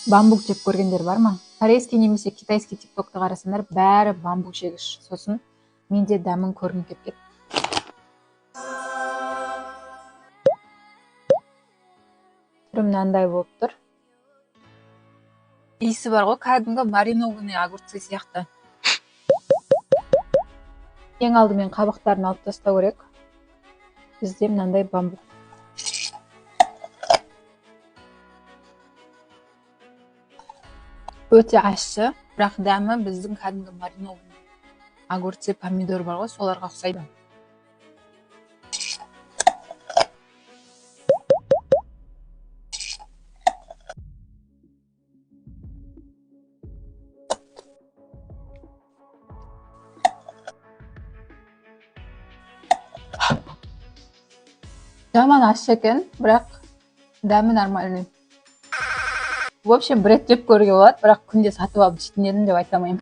Бамбук жеп көргендер бар ма? Корейский немесе китайский тиктокты қарасаңдар, бәрі бамбук жегіш. Сосын менде дәмін көргім келіп кетті. Түрі мынандай болып тұр. Иісі бар ғой, кәдімгі маринованный огурцы сияқты. Ең алдымен қабықтарын алып тастау керек. Бізде мынандай бамбук. Өте ащы, бірақ дәмі біздің кәдімгі маринованный огурцы, помидор бар ғой, соларға ұқсайды. Жаман ащы екен, бірақ дәмі нормальный. В общем, бір рет жеп көруге болады, бірақ күнде сатып алып жейтін едім деп айта алмаймын.